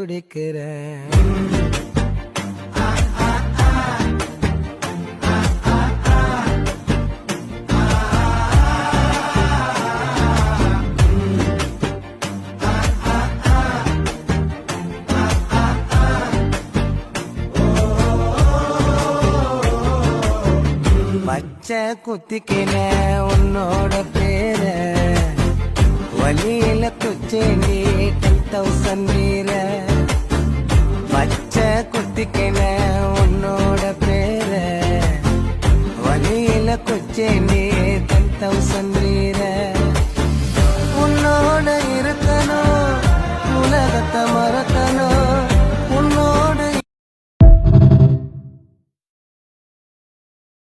துடிக்கிறேன். பச்சை குத்திக்கின உன்னோட பேர வழியில குச்சேண்டி 10,000 வீர. பச்சை குத்திக்கின உன்னோட பேர வழியில குச்சேண்டி 10,000 வீர.